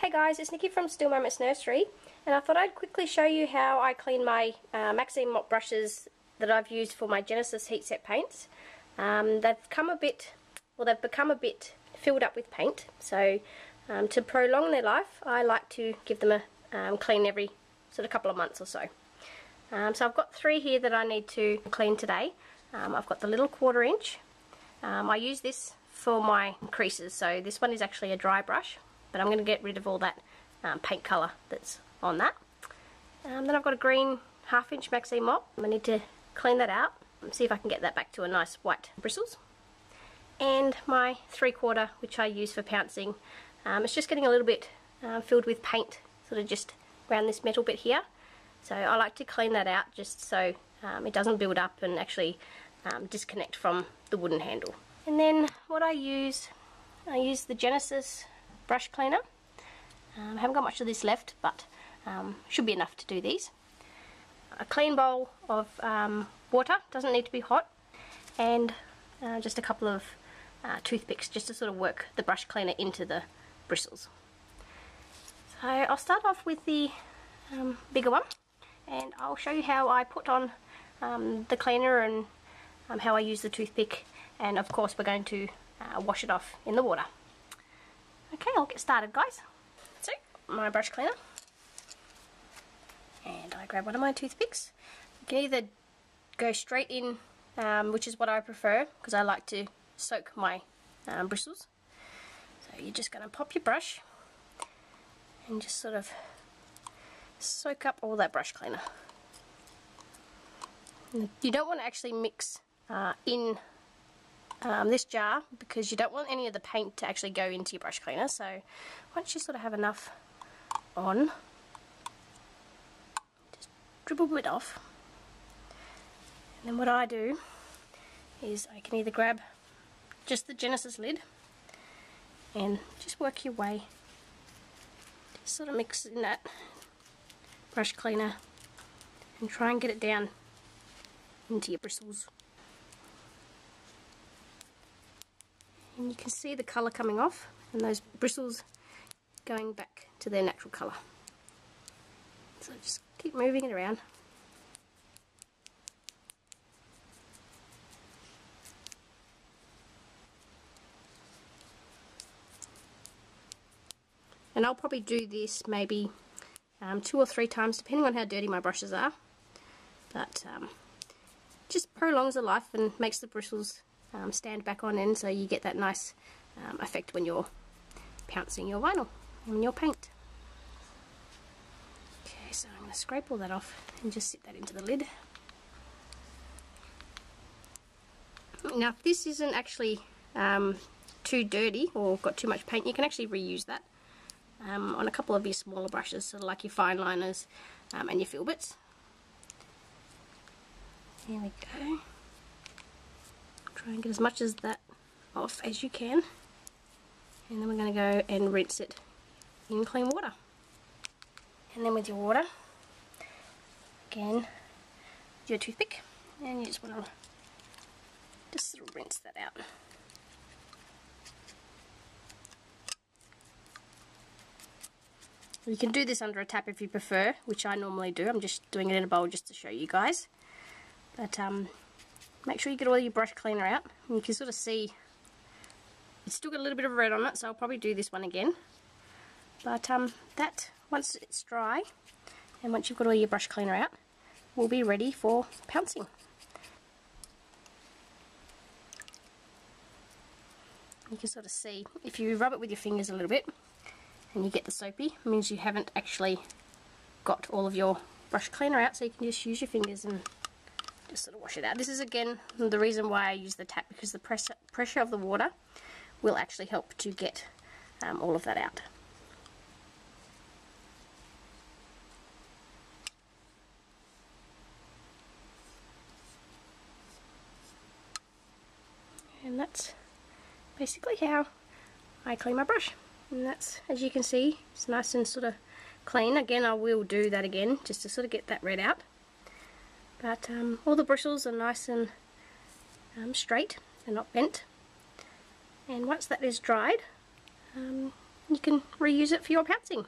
Hey guys, it's Nikki from Still Moments Nursery, and I thought I'd quickly show you how I clean my Maxine mop brushes that I've used for my Genesis heat set paints. They've become a bit filled up with paint, so to prolong their life I like to give them a clean every sort of couple of months or so. So I've got 3 here that I need to clean today. I've got the little 1/4 inch. I use this for my creases, so this one is actually a dry brush, but I'm going to get rid of all that paint colour that's on that. Then I've got a green 1/2 inch Maxine mop. I need to clean that out and see if I can get that back to a nice white bristles. And my 3/4, which I use for pouncing. It's just getting a little bit filled with paint, sort of just around this metal bit here. So I like to clean that out just so it doesn't build up and actually disconnect from the wooden handle. And then what I use the Genesis brush cleaner. I haven't got much of this left, but should be enough to do these. A clean bowl of water, doesn't need to be hot, and just a couple of toothpicks just to sort of work the brush cleaner into the bristles. So I'll start off with the bigger one, and I'll show you how I put on the cleaner and how I use the toothpick, and of course we're going to wash it off in the water. Okay, I'll get started, guys. So, my brush cleaner, and I grab one of my toothpicks. You can either go straight in, which is what I prefer, because I like to soak my bristles. So you're just going to pop your brush and just sort of soak up all that brush cleaner. You don't want to actually mix in this jar, because you don't want any of the paint to actually go into your brush cleaner. So once you sort of have enough on, just dribble a bit off. And then what I do is I can either grab just the Genesis lid and just work your way, just sort of mix in that brush cleaner and try and get it down into your bristles. And you can see the colour coming off and those bristles going back to their natural colour. So just keep moving it around. And I'll probably do this maybe 2 or 3 times, depending on how dirty my brushes are. But just prolongs the life and makes the bristles stand back on end, so you get that nice effect when you're pouncing your vinyl and your paint. Okay, so I'm going to scrape all that off and just sit that into the lid. Now if this isn't actually too dirty or got too much paint, you can actually reuse that on a couple of your smaller brushes, sort of like your fine liners and your fill bits. Here we go. Try and get as much of that off as you can, and then we're going to go and rinse it in clean water. And then with your water, again, your toothpick, and you just want to just sort of rinse that out. You can do this under a tap if you prefer, which I normally do. I'm just doing it in a bowl just to show you guys. But make sure you get all your brush cleaner out, and you can sort of see it's still got a little bit of red on it, so I'll probably do this one again. But that, once it's dry and once you've got all your brush cleaner out, we'll be ready for pouncing. You can sort of see, if you rub it with your fingers a little bit and you get the soapy, it means you haven't actually got all of your brush cleaner out, so you can just use your fingers and just sort of wash it out. This is again the reason why I use the tap, because the pressure of the water will actually help to get all of that out. And that's basically how I clean my brush. And that's, as you can see, it's nice and sort of clean. Again, I will do that again just to sort of get that red out. But all the bristles are nice and straight, they're not bent. And once that is dried, you can reuse it for your pouncing.